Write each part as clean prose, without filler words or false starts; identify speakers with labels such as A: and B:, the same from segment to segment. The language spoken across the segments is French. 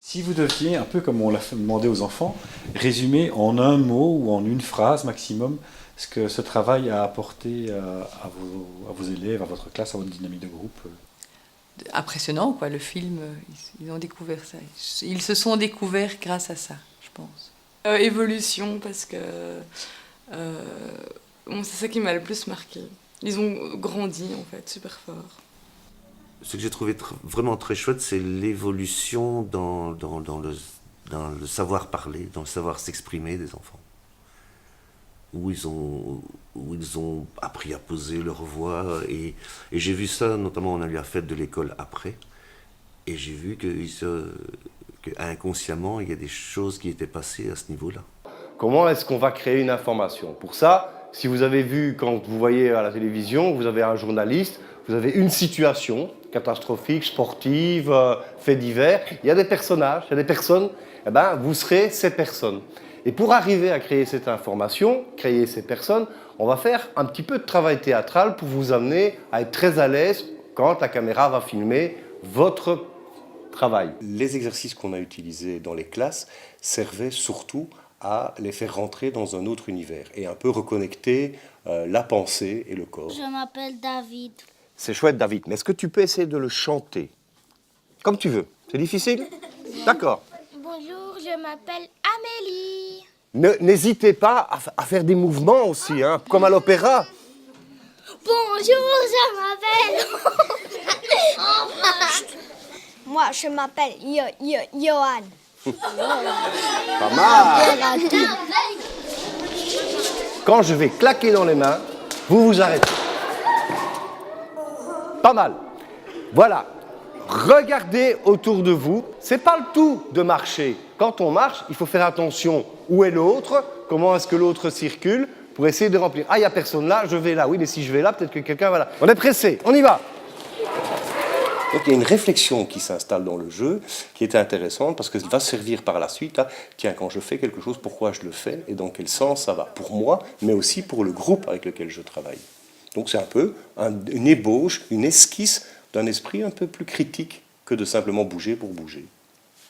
A: Si vous deviez, un peu comme on l'a demandé aux enfants, résumer en un mot ou en une phrase maximum ce que ce travail a apporté à vos élèves, à votre classe, à votre dynamique de groupe.
B: Impressionnant, quoi, le film, ils ont découvert ça. Ils se sont découverts grâce à ça, je pense.
C: Évolution, parce que bon, c'est ça qui m'a le plus marqué. Ils ont grandi, en fait, super fort.
D: Ce que j'ai trouvé vraiment très chouette, c'est l'évolution dans le savoir parler, dans le savoir s'exprimer des enfants. Où ils ont appris à poser leur voix. Et j'ai vu ça, notamment on a eu la fête de l'école après. Et j'ai vu qu'inconsciemment, il y a des choses qui étaient passées à ce niveau-là.
E: Comment est-ce qu'on va créer une information? Pour ça, si vous avez vu, quand vous voyez à la télévision, vous avez un journaliste, vous avez une situation catastrophique, sportive, fait divers. Il y a des personnages, il y a des personnes, eh ben, vous serez ces personnes. Et pour arriver à créer cette information, créer ces personnes, on va faire un petit peu de travail théâtral pour vous amener à être très à l'aise quand la caméra va filmer votre travail.
F: Les exercices qu'on a utilisés dans les classes servaient surtout à les faire rentrer dans un autre univers et un peu reconnecter la pensée et le corps.
G: Je m'appelle David.
E: C'est chouette, David, mais est-ce que tu peux essayer de le chanter? Comme tu veux. C'est difficile? D'accord.
G: Bonjour, je m'appelle Amélie.
E: N'hésitez pas à faire des mouvements aussi, hein, comme à l'opéra.
G: Bonjour, je m'appelle... Moi, je m'appelle Johan.
E: Pas mal. Quand je vais claquer dans les mains, vous vous arrêtez. Pas mal. Voilà. Regardez autour de vous. C'est pas le tout de marcher. Quand on marche, il faut faire attention. Où est l'autre? Comment est-ce que l'autre circule? Pour essayer de remplir. Ah, il n'y a personne là, je vais là. Oui, mais si je vais là, peut-être que quelqu'un va là. On est pressé, on y va.
F: Donc il y a une réflexion qui s'installe dans le jeu, qui est intéressante, parce qu'elle va servir par la suite à, tiens, quand je fais quelque chose, pourquoi je le fais, et dans quel sens ça va, pour moi, mais aussi pour le groupe avec lequel je travaille. Donc c'est un peu une ébauche, une esquisse d'un esprit un peu plus critique que de simplement bouger pour bouger.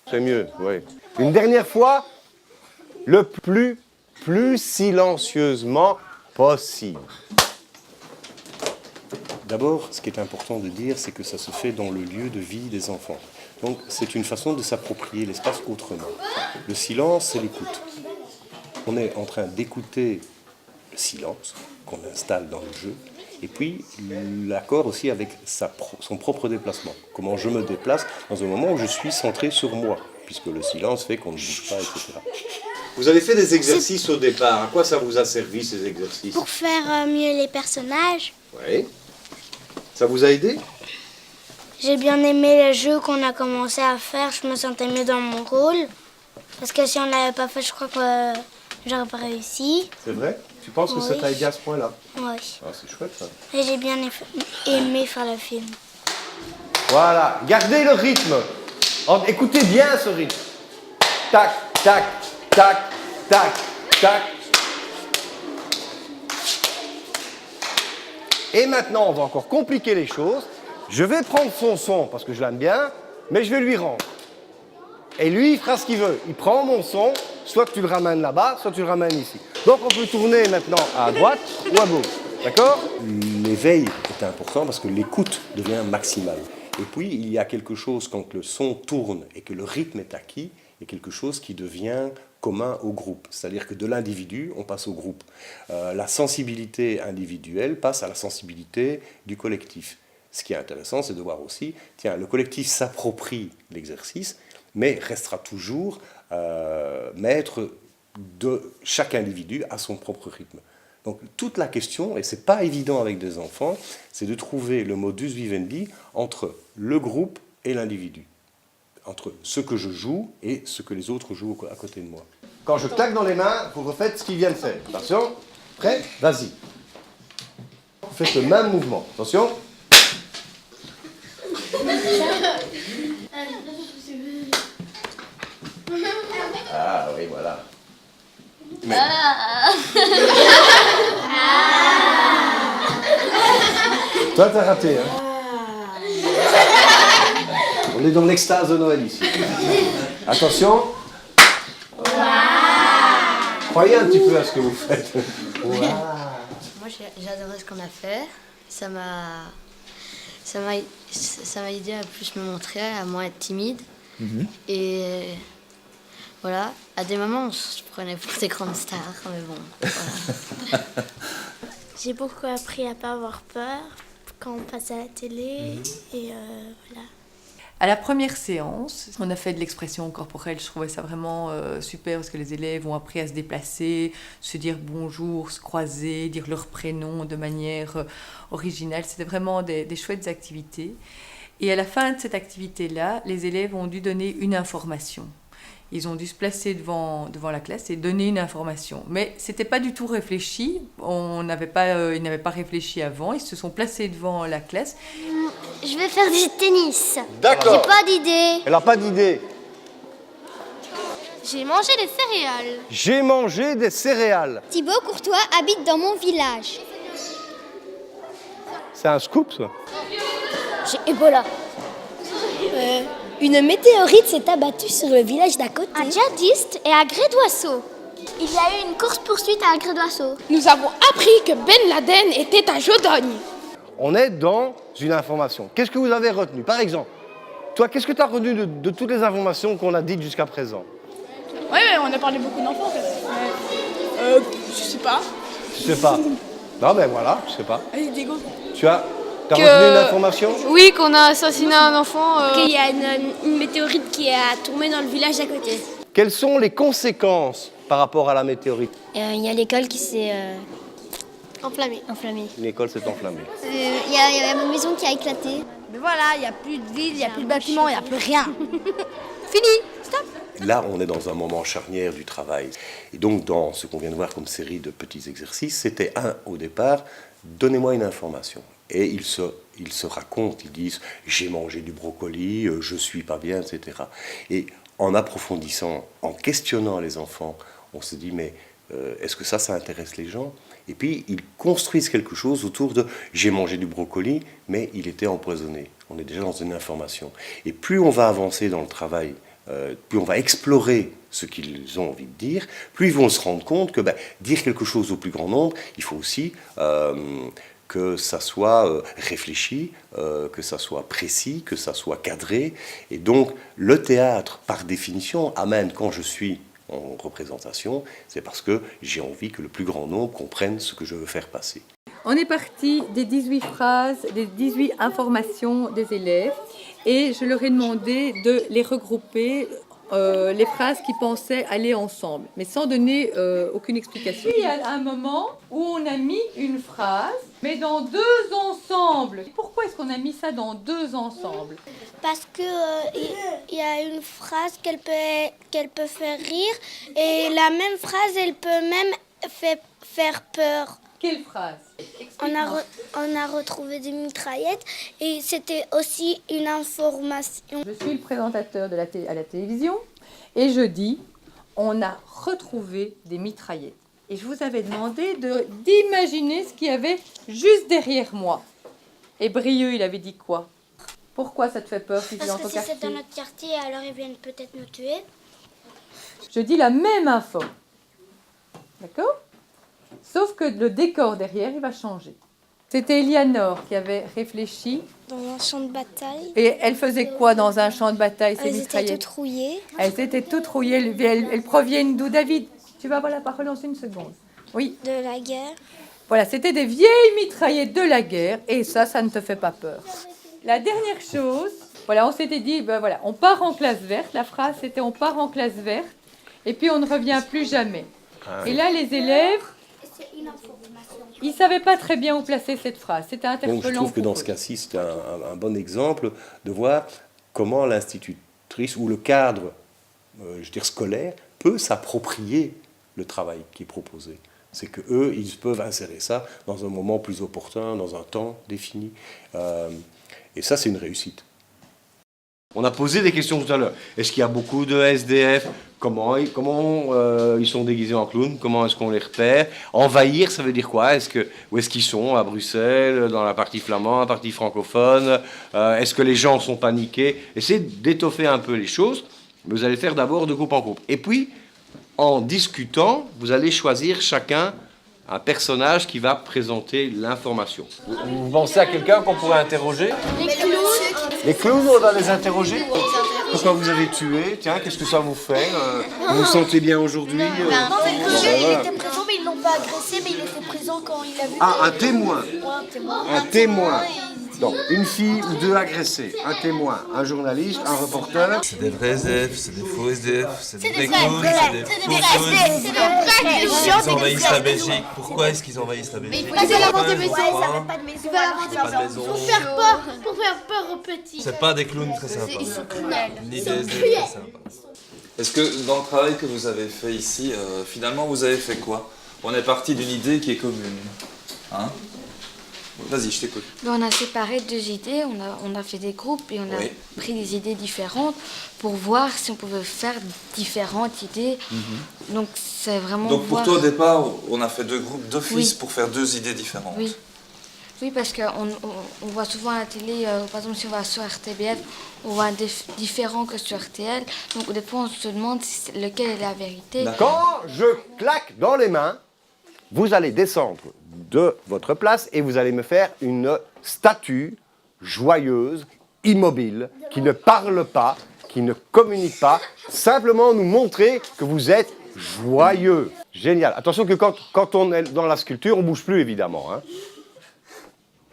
E: C'est mieux, oui. Une dernière fois, le plus silencieusement possible.
F: D'abord, ce qui est important de dire, c'est que ça se fait dans le lieu de vie des enfants. Donc c'est une façon de s'approprier l'espace autrement. Le silence, c'est l'écoute. On est en train d'écouter le silence qu'on installe dans le jeu, et puis l'accord aussi avec son propre déplacement. Comment je me déplace dans un moment où je suis centré sur moi, puisque le silence fait qu'on ne bouge pas, etc.
E: Vous avez fait des exercices au départ. À quoi ça vous a servi, ces exercices?
G: Pour faire mieux les personnages.
E: Oui. Ça vous a aidé?
G: J'ai bien aimé le jeu qu'on a commencé à faire. Je me sentais mieux dans mon rôle. Parce que si on ne l'avait pas fait, je crois que j'aurais pas réussi.
E: C'est vrai? Tu penses que ça
G: Oui.
E: t'a aidé à ce point-là?
G: Oui.
E: Ah, c'est chouette, ça.
G: Et j'ai bien aimé faire le film.
E: Voilà. Gardez le rythme. Écoutez bien ce rythme. Tac, tac, tac, tac, tac. Et maintenant, on va encore compliquer les choses. Je vais prendre son son, parce que je l'aime bien, mais je vais lui rendre. Et lui, il fera ce qu'il veut. Il prend mon son, soit tu le ramènes là-bas, soit tu le ramènes ici. Donc on peut tourner maintenant à droite ou à gauche. D'accord?
F: L'éveil est important parce que l'écoute devient maximale. Et puis, il y a quelque chose, quand le son tourne et que le rythme est acquis, il y a quelque chose qui devient commun au groupe. C'est-à-dire que de l'individu, on passe au groupe. La sensibilité individuelle passe à la sensibilité du collectif. Ce qui est intéressant, c'est de voir aussi, tiens, le collectif s'approprie l'exercice, mais restera toujours maître de chaque individu à son propre rythme. Donc toute la question, et ce n'est pas évident avec des enfants, c'est de trouver le modus vivendi entre le groupe et l'individu. Entre ce que je joue et ce que les autres jouent à côté de moi.
E: Quand je claque dans les mains, vous refaites ce qu'il vient de faire. Attention. Prêt? Vas-y. Vous faites le même mouvement. Attention. Ah oui, voilà. Mais... Toi, t'as raté, hein? On est dans l'extase de Noël ici. Attention. Croyez un petit peu à ce que vous faites.
H: Moi, j'ai adoré ce qu'on a fait. Ça m'a aidé à plus me montrer, à moins être timide. Et voilà, à des moments, on se prenait pour des grandes stars, mais bon, voilà.
G: J'ai beaucoup appris à pas avoir peur quand on passe à la télé et voilà.
B: À la première séance, on a fait de l'expression corporelle. Je trouvais ça vraiment super parce que les élèves ont appris à se déplacer, se dire bonjour, se croiser, dire leur prénom de manière originale. C'était vraiment des chouettes activités. Et à la fin de cette activité-là, les élèves ont dû donner une information. Ils ont dû se placer devant la classe et donner une information. Mais ce n'était pas du tout réfléchi. Ils n'avaient pas réfléchi avant. Ils se sont placés devant la classe.
G: Je vais faire du tennis.
E: D'accord.
G: J'ai pas d'idée.
E: Elle n'a pas d'idée.
G: J'ai mangé des céréales.
E: J'ai mangé des céréales.
G: Thibaut Courtois habite dans mon village.
E: C'est un scoop, ça.
G: J'ai Ebola.
I: Une météorite s'est abattue sur le village d'à côté.
G: À Djadiste et à Grédoisseau. Il y a eu une course-poursuite à Grédoisseau.
I: Nous avons appris que Ben Laden était à Jodogne.
E: On est dans une information. Qu'est-ce que vous avez retenu? Par exemple, toi, qu'est-ce que tu as retenu de toutes les informations qu'on a dites jusqu'à présent?
I: Oui, on a parlé beaucoup d'enfants. Je sais pas.
E: Je sais pas. Non, ben voilà, je sais pas.
I: Allez, Diego.
E: Tu as retenu une information?
C: Oui, qu'on a assassiné un enfant.
G: Il y a une météorite qui a tombé dans le village d'à côté.
E: Quelles sont les conséquences par rapport à la météorite?
G: Il y a l'école qui s'est
C: Enflammé.
G: enflammée.
E: Une école s'est enflammée.
G: Il y a ma maison qui a éclaté.
I: Mais voilà, il n'y a plus de ville, il n'y a plus de bâtiment, il n'y a plus rien.
F: Là, on est dans un moment charnière du travail. Et donc, dans ce qu'on vient de voir comme série de petits exercices, c'était au départ, donnez-moi une information. Et ils se racontent, ils disent, j'ai mangé du brocoli, je suis pas bien, etc. Et en approfondissant, en questionnant les enfants, on se dit, mais est-ce que ça intéresse les gens? Et puis, ils construisent quelque chose autour de « j'ai mangé du brocoli, mais il était empoisonné ». On est déjà dans une information. Et plus on va avancer dans le travail, plus on va explorer ce qu'ils ont envie de dire, plus ils vont se rendre compte que dire quelque chose au plus grand nombre, il faut aussi que ça soit réfléchi, que ça soit précis, que ça soit cadré. Et donc, le théâtre, par définition, amène quand je suis en représentation, c'est parce que j'ai envie que le plus grand nombre comprenne ce que je veux faire passer.
B: On est parti des 18 phrases, des 18 informations des élèves et je leur ai demandé de les regrouper, les phrases qui pensaient aller ensemble, mais sans donner aucune explication. Il y a un moment où on a mis une phrase, mais dans deux ensembles. Pourquoi est-ce qu'on a mis ça dans deux ensembles?
G: Parce que il y a une phrase qu'elle peut faire rire et la même phrase elle peut même faire peur.
B: Quelle phrase?
G: On a retrouvé des mitraillettes et c'était aussi une information.
B: Je suis le présentateur de à la télévision et je dis on a retrouvé des mitraillettes. Et je vous avais demandé d'imaginer ce qu'il y avait juste derrière moi. Et Brieux, il avait dit quoi? Pourquoi ça te fait peur si c'est dans ton quartier?
G: Parce que si c'est dans notre quartier, alors ils viennent peut-être nous tuer.
B: Je dis la même info. D'accord? Sauf que le décor derrière, il va changer. C'était Elianor qui avait réfléchi.
G: Dans un champ de bataille.
B: Et elle faisait quoi dans un champ de bataille, ces
G: Elles étaient
B: mitraillettes?
G: toutes rouillées.
B: Elles étaient toutes rouillées. Elles proviennent d'où, David? Tu vas avoir la parole dans une seconde. Oui.
G: De la guerre.
B: Voilà, c'était des vieilles mitraillettes de la guerre. Et ça ne te fait pas peur. La dernière chose, voilà, on s'était dit, voilà, on part en classe verte. La phrase, c'était on part en classe verte. Et puis on ne revient plus jamais. Et là, les élèves... Ils ne savaient pas très bien où placer cette phrase. C'était interpellant.
F: Donc je trouve que dans ce cas-ci, c'est un bon exemple de voir comment l'institutrice ou le cadre scolaire peut s'approprier le travail qui est proposé. C'est qu'eux, ils peuvent insérer ça dans un moment plus opportun, dans un temps défini. Et ça, c'est une réussite.
E: On a posé des questions tout à l'heure. Est-ce qu'il y a beaucoup de SDF? Comment ils sont déguisés en clowns? Comment est-ce qu'on les repère? Envahir, ça veut dire quoi? Où est-ce qu'ils sont? À Bruxelles, dans la partie flamande, la partie francophone? Est-ce que les gens sont paniqués? Essayez d'étoffer un peu les choses. Vous allez faire d'abord de groupe en groupe. Et puis, en discutant, vous allez choisir chacun un personnage qui va présenter l'information. Vous pensez à quelqu'un qu'on pourrait interroger?
G: Les clowns.
E: Les clowns, on va les interroger. Pourquoi vous avez tué? Tiens, qu'est-ce que ça vous fait? Vous vous sentez bien aujourd'hui?
G: Non, mais le jeu, il était présent, mais ils l'ont pas agressé, mais il était présent quand il a vu.
E: Ah, un témoin. Un témoin.
G: Et
E: Donc, une fille ou deux agressées, un témoin, un journaliste, un reporter.
J: C'est des vrais SDF, c'est des faux SDF, c'est des
G: des
J: clowns,
G: vrais,
J: c'est des
G: c'est
J: faux
G: des
J: clowns.
G: vrais,
J: Ils envahissent la Belgique. Pourquoi est-ce qu'ils envahissent la Belgique?
G: Parce qu'ils inventent des
J: Pourquoi?
G: maisons, ils n'avaient pas de maison.
J: C'est pas de maison.
G: Pour faire peur aux petits.
J: C'est pas des clowns très sympas.
G: Ils sont cruels.
J: Ni des SDF très sympas. Est-ce que dans le travail que vous avez fait ici, finalement vous avez fait quoi? On est parti d'une idée qui est commune. Hein? Vas-y, je t'écoute.
H: On a séparé 2 idées, on a fait des groupes et on a
J: Oui.
H: pris des idées différentes pour voir si on pouvait faire différentes idées. Donc c'est vraiment
J: Donc pour
H: voir...
J: toi au départ, on a fait 2 groupes d'office
H: Oui.
J: pour faire 2 idées différentes.
H: Oui. Oui, parce qu'on voit souvent à la télé, par exemple si on va sur RTBF, on voit différent que sur RTL. Donc des fois on se demande lequel est la vérité.
E: Quand je claque dans les mains, vous allez descendre de votre place et vous allez me faire une statue joyeuse, immobile, qui ne parle pas, qui ne communique pas, simplement nous montrer que vous êtes joyeux. Génial. Attention que quand on est dans la sculpture, on ne bouge plus évidemment. Hein.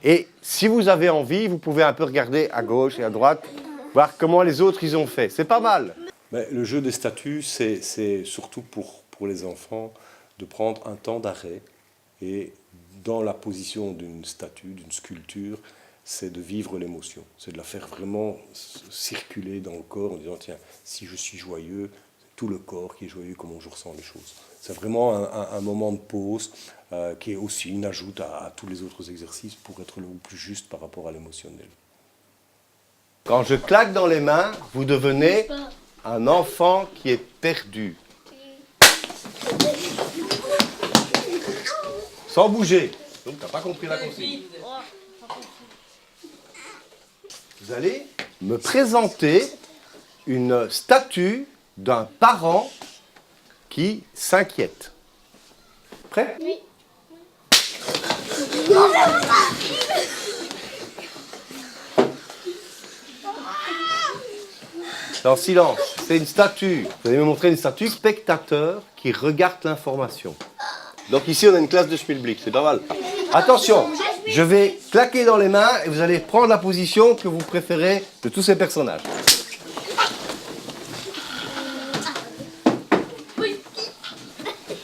E: Et si vous avez envie, vous pouvez un peu regarder à gauche et à droite, voir comment les autres ils ont fait. C'est pas mal.
F: Mais le jeu des statues, c'est surtout pour les enfants de prendre un temps d'arrêt et dans la position d'une statue, d'une sculpture, c'est de vivre l'émotion. C'est de la faire vraiment circuler dans le corps en disant, tiens, si je suis joyeux, c'est tout le corps qui est joyeux, comment je ressens les choses. C'est vraiment un moment de pause qui est aussi une ajoute à tous les autres exercices pour être le plus juste par rapport à l'émotionnel.
E: Quand je claque dans les mains, vous devenez un enfant qui est perdu. Sans bouger. Donc, tu n'as pas compris la consigne. Vous allez me présenter une statue d'un parent qui s'inquiète. Prêt? Oui. En silence, c'est une statue. Vous allez me montrer une statue spectateur qui regarde l'information. Donc ici, on a une classe de schmilblick, c'est pas mal. Attention, je vais claquer dans les mains et vous allez prendre la position que vous préférez de tous ces personnages.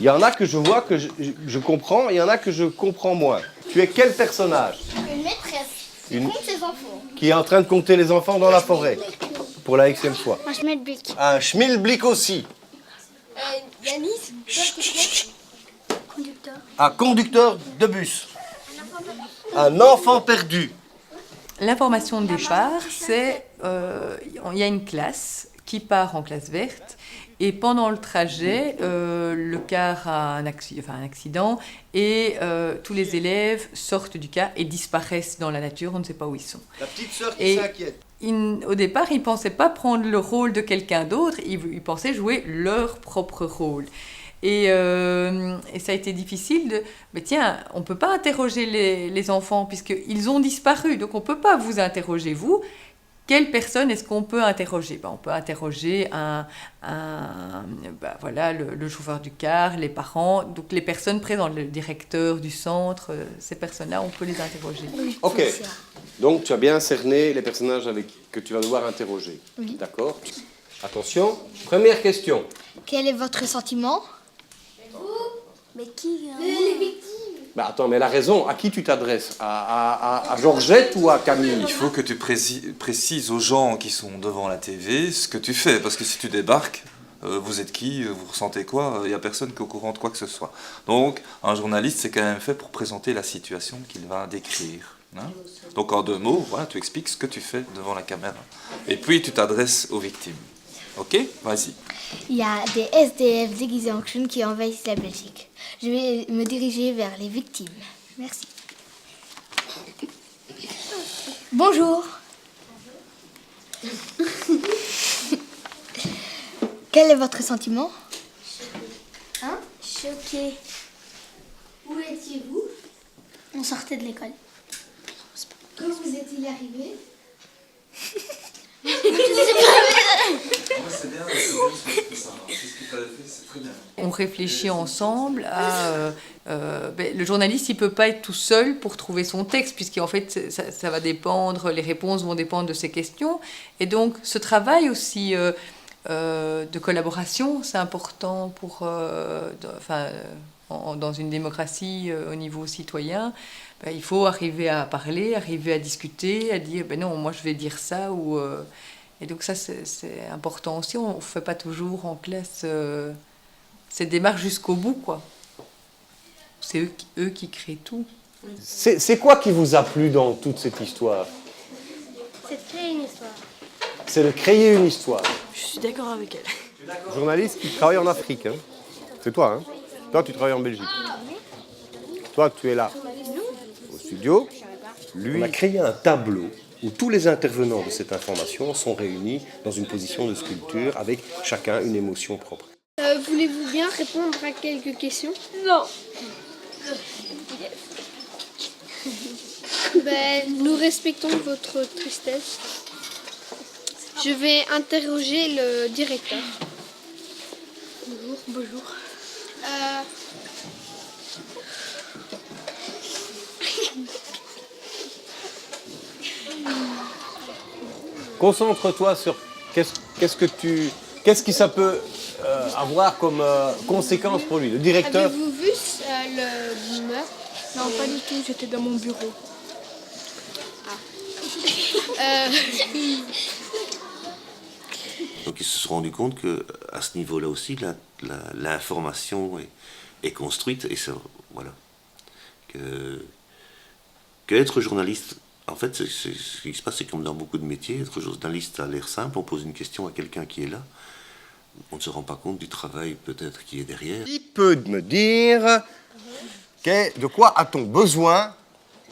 E: Il y en a que je vois que je comprends, et il y en a que je comprends moins. Tu es quel personnage?
G: Une maîtresse. Qui compte ses enfants.
E: Qui est en train de compter les enfants dans la forêt. Pour la Xème fois.
G: Un schmilblick.
E: Un schmilblick aussi.
G: Yanis, conducteur.
E: Un conducteur de bus. Un enfant perdu.
B: L'information de départ, c'est il y a une classe qui part en classe verte et pendant le trajet, le car a un accident et tous les élèves sortent du car et disparaissent dans la nature, on ne sait pas où ils sont.
E: La petite sœur qui s'inquiète.
B: Au départ, ils ne pensaient pas prendre le rôle de quelqu'un d'autre, ils pensaient jouer leur propre rôle. Et ça a été difficile mais tiens, on ne peut pas interroger les enfants puisqu'ils ont disparu, donc on ne peut pas vous interroger vous. Quelle personne est-ce qu'on peut interroger? On peut interroger le chauffeur du car, les parents, donc les personnes présentes, le directeur du centre, ces personnes-là, on peut les interroger.
E: Ok, donc tu as bien cerné les personnages que tu vas devoir interroger.
G: Oui.
E: D'accord. Attention, première question.
G: Quel est votre sentiment? Mais qui? Les victimes.
E: Attends, mais elle a raison. À qui tu t'adresses? À Georgette ou à Camille?
J: Il faut que tu précises aux gens qui sont devant la TV ce que tu fais, parce que si tu débarques, vous êtes qui, vous ressentez quoi, il n'y a personne qui est au courant de quoi que ce soit. Donc, un journaliste, c'est quand même fait pour présenter la situation qu'il va décrire. Hein. Donc, en 2 mots, voilà, tu expliques ce que tu fais devant la caméra. Et puis, tu t'adresses aux victimes. Ok? Vas-y.
G: Il y a des SDF déguisés en clown qui envahissent la Belgique. Je vais me diriger vers les victimes. Merci. Bonjour.
K: Quel est votre sentiment?
G: Hein? Choquée. Où étiez-vous? On sortait de l'école. Quand vous est-il arrivé?
B: On réfléchit ensemble à... le journaliste, il ne peut pas être tout seul pour trouver son texte, puisqu'en fait, ça va dépendre, les réponses vont dépendre de ses questions. Et donc, ce travail aussi de collaboration, c'est important pour... dans une démocratie au niveau citoyen, il faut arriver à parler, arriver à discuter, à dire non, moi je vais dire ça. Et donc ça, c'est important aussi. On ne fait pas toujours en classe cette démarche jusqu'au bout, quoi. C'est eux qui créent tout.
E: C'est quoi qui vous a plu dans toute cette histoire?
G: C'est de créer une histoire.
E: C'est de créer une histoire.
C: Je suis d'accord avec elle.
E: Journaliste qui travaille en Afrique, hein. C'est toi, hein? Toi, tu travailles en Belgique. Toi, tu es là, au studio. Lui...
F: On a créé un tableau où tous les intervenants de cette information sont réunis dans une position de sculpture avec chacun une émotion propre.
G: Voulez-vous bien répondre à quelques questions?
I: Non.
G: Nous respectons votre tristesse. Je vais interroger le directeur.
I: Bonjour.
E: Concentre-toi sur qu'est-ce que ça peut avoir comme conséquence pour lui. Le directeur...
G: Avez-vous vu le meurtre?
I: Non, pas du tout, j'étais dans mon bureau.
D: Donc ils se sont rendus compte qu'à ce niveau-là aussi, l'information est construite, et ça, voilà. Que être journaliste, en fait, ce qui se passe, c'est comme dans beaucoup de métiers, être journaliste a l'air simple, on pose une question à quelqu'un qui est là, on ne se rend pas compte du travail peut-être qui est derrière.
E: Qui peut me dire de quoi a-t-on besoin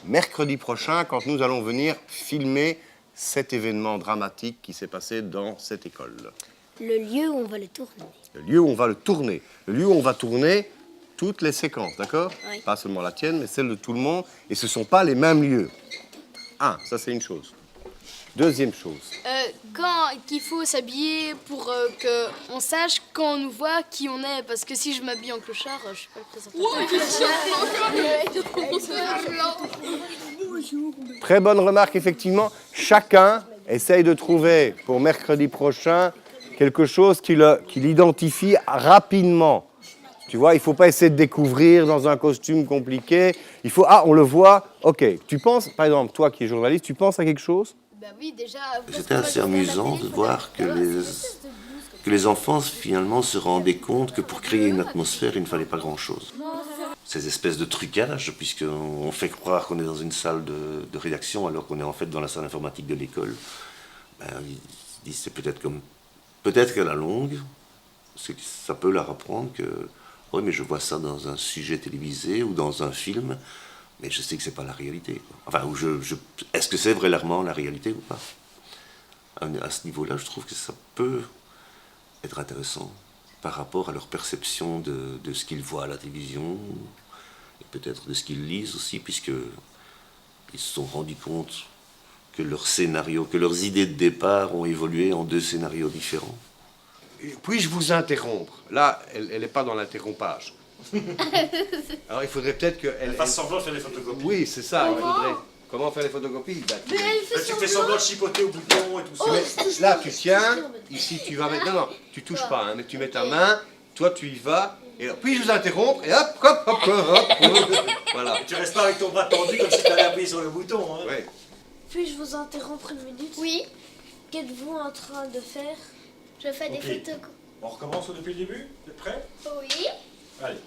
E: mercredi prochain quand nous allons venir filmer cet événement dramatique qui s'est passé dans cette école?
G: Le lieu où on va le tourner.
E: Le lieu où on va le tourner. Le lieu où on va tourner toutes les séquences, d'accord?
G: Oui.
E: Pas seulement la tienne, mais celle de tout le monde. Et ce ne sont pas les mêmes lieux. Ça c'est une chose. Deuxième chose.
L: Quand il faut s'habiller pour qu'on sache quand on nous voit qui on est. Parce que si je m'habille en clochard, je suis pas le
E: Très bonne remarque, effectivement. Chacun essaye de trouver pour mercredi prochain quelque chose qui l'identifie rapidement. Tu vois, il ne faut pas essayer de découvrir dans un costume compliqué. Il faut, on le voit, ok. Tu penses, par exemple, toi qui es journaliste, tu penses à quelque chose?
L: Bah oui, déjà...
D: C'était assez amusant de voir que les enfants, finalement, se rendaient compte que pour créer une atmosphère, il ne fallait pas grand-chose. Ces espèces de trucages, puisqu'on fait croire qu'on est dans une salle de rédaction alors qu'on est en fait dans la salle informatique de l'école, ils disent c'est peut-être qu'à la longue, ça peut leur apprendre que oui, mais je vois ça dans un sujet télévisé ou dans un film, mais je sais que c'est pas la réalité. Enfin, est-ce que c'est vraiment la réalité ou pas? À ce niveau-là, je trouve que ça peut être intéressant par rapport à leur perception de ce qu'ils voient à la télévision, et peut-être de ce qu'ils lisent aussi, puisqu'ils se sont rendus compte que leurs scénarios, que leurs idées de départ ont évolué en deux scénarios différents.
E: Puis-je vous interrompre? Là, elle n'est pas dans l'interrompage. Alors il faudrait peut-être qu'elle
A: fasse semblant de faire des photocopies.
E: Oui, c'est ça. Comment faire les photocopies?
A: Tu fais semblant de chipoter au bouton et tout ça.
E: Là, tu tiens. Ici, tu vas mettre... Non, tu touches pas, mais tu mets ta main. Toi, tu y vas. Et puis je vous interrompre. Et hop, hop, hop, hop, hop. Voilà.
A: Tu restes pas avec ton bras tendu comme si tu allais appuyer sur le bouton. Hein.
E: Oui.
G: Puis-je vous interrompre une minute? Oui. Qu'êtes-vous en train de faire? Je fais des photos.
A: On recommence depuis le début? T'es prêt?
G: Oui.
A: Allez.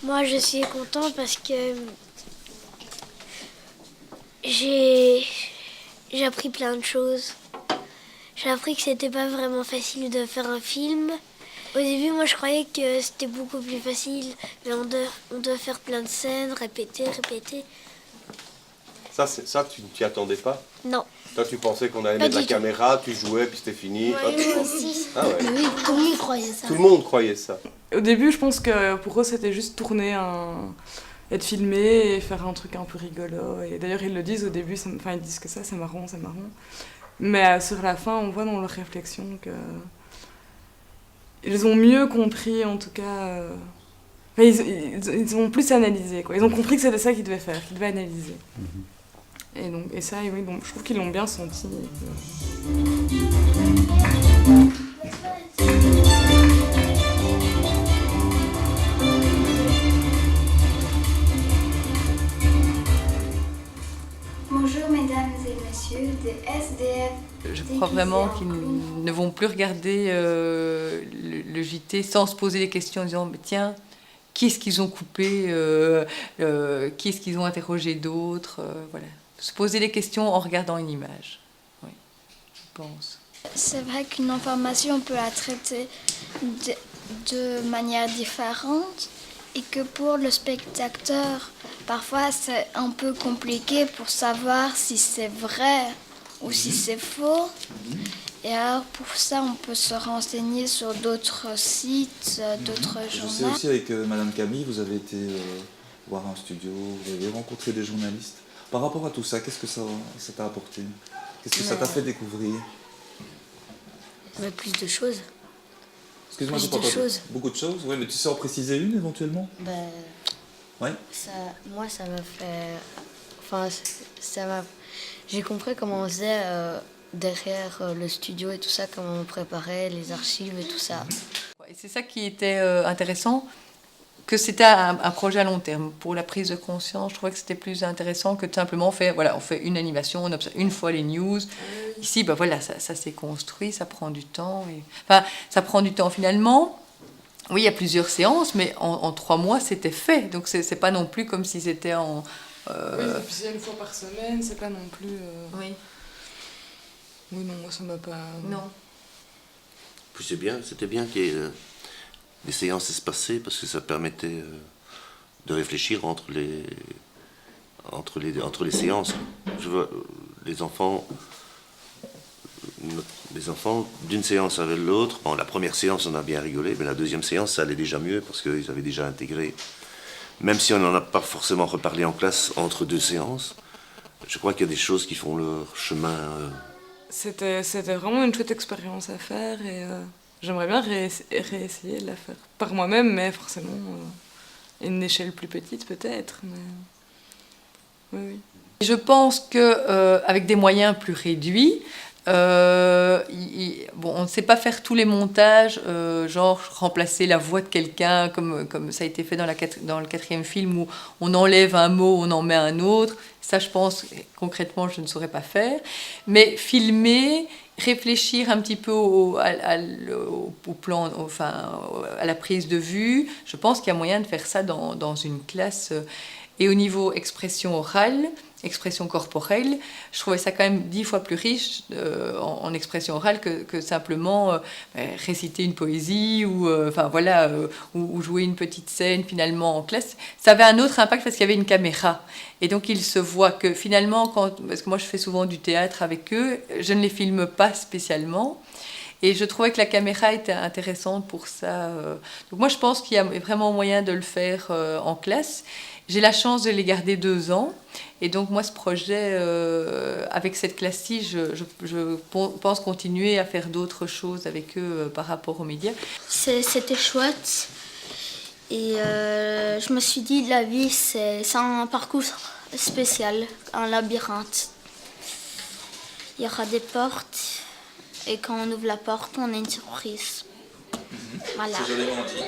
G: Moi, je suis content parce que j'ai appris plein de choses. J'ai appris que c'était pas vraiment facile de faire un film. Au début, moi, je croyais que c'était beaucoup plus facile, mais on doit faire plein de scènes, répéter.
F: Ça, tu t'y attendais pas?
G: Non.
F: Toi, tu pensais qu'on allait
G: Pas
F: mettre la
G: du tout.
F: caméra, tu jouais, puis c'était fini.
G: Oui, moi aussi.
F: Ah ouais.
G: Oui, tout le monde croyait ça.
F: Tout le monde croyait ça.
C: Au début, je pense que pour eux, c'était juste tourner, être filmé et faire un truc un peu rigolo. Et d'ailleurs, ils le disent au début, ils disent que ça, c'est marrant, c'est marrant. Mais sur la fin, on voit dans leur réflexion que ils ont mieux compris, en tout cas. Ils ont plus analysé, quoi. Ils ont compris que c'était ça qu'ils devaient faire, qu'ils devaient analyser. Et ça, oui, donc, je trouve qu'ils l'ont bien senti.
K: Bonjour mesdames et messieurs des SDF.
B: Je crois vraiment qu'ils ne vont plus regarder le JT sans se poser des questions en disant mais tiens, qui est-ce qu'ils ont coupé, qui est-ce qu'ils ont interrogé d'autres, voilà. Se poser des questions en regardant une image, oui, je pense.
K: C'est vrai qu'une information peut la traiter de manière différente et que pour le spectateur, parfois c'est un peu compliqué pour savoir si c'est vrai ou si c'est faux. Et alors pour ça, on peut se renseigner sur d'autres sites, d'autres
J: Je sais
K: journaux.
J: aussi avec Madame Camille, vous avez été voir un studio, vous avez rencontré des journalistes. Par rapport à tout ça, qu'est-ce que ça t'a apporté? Qu'est-ce que ça t'a fait découvrir?
M: Mais plus de choses.
J: Excuse-moi,
M: Plus
J: j'ai pas
M: de
J: entendu.
M: choses.
J: Beaucoup de choses, oui, mais tu sais en préciser une éventuellement? Ouais.
M: Moi, ça m'a fait... Enfin, j'ai compris comment on faisait derrière le studio et tout ça, comment on préparait les archives et tout ça.
B: Et c'est ça qui était intéressant, que c'était un projet à long terme. Pour la prise de conscience, je trouvais que c'était plus intéressant que de simplement faire, voilà, on fait une animation, on observe une fois les news. Ici, ben voilà, ça s'est construit, ça prend du temps. Enfin, ça prend du temps finalement. Oui, il y a plusieurs séances, mais en 3 mois, c'était fait. Donc, c'est pas non plus comme si c'était en...
C: Oui, et puis c'est une fois par semaine, c'est pas non plus...
B: Oui.
C: Oui, non, moi, ça m'a pas...
B: Non.
D: Puis c'était bien qu'il y ait des séances espacées, parce que ça permettait de réfléchir entre les séances. Je vois les enfants d'une séance avec l'autre. Bon, la première séance, on a bien rigolé, mais la deuxième séance, ça allait déjà mieux, parce qu'ils avaient déjà intégré. Même si on n'en a pas forcément reparlé en classe entre 2 séances, je crois qu'il y a des choses qui font leur chemin.
C: C'était vraiment une chouette expérience à faire et j'aimerais bien réessayer de la faire par moi-même, mais forcément à une échelle plus petite peut-être. Mais... Oui.
B: Je pense qu'avec des moyens plus réduits, on ne sait pas faire tous les montages, genre remplacer la voix de quelqu'un comme ça a été fait dans le 4e film où on enlève un mot, on en met un autre. Ça, je pense, concrètement, je ne saurais pas faire. Mais filmer, réfléchir un petit peu au plan, enfin, à la prise de vue, je pense qu'il y a moyen de faire ça dans une classe. Et au niveau expression orale, expression corporelle, je trouvais ça quand même 10 fois plus riche en expression orale que simplement réciter une poésie ou jouer une petite scène finalement en classe. Ça avait un autre impact parce qu'il y avait une caméra. Et donc il se voit que finalement, parce que moi je fais souvent du théâtre avec eux, je ne les filme pas spécialement. Et je trouvais que la caméra était intéressante pour ça. Donc moi je pense qu'il y a vraiment moyen de le faire en classe. J'ai la chance de les garder 2 ans. Et donc, moi, ce projet, avec cette classe-ci, je pense continuer à faire d'autres choses avec eux par rapport aux médias.
K: C'était chouette. Et je me suis dit, la vie, c'est un parcours spécial, un labyrinthe. Il y aura des portes. Et quand on ouvre la porte, on a une surprise. Voilà.
J: C'est joliment dit.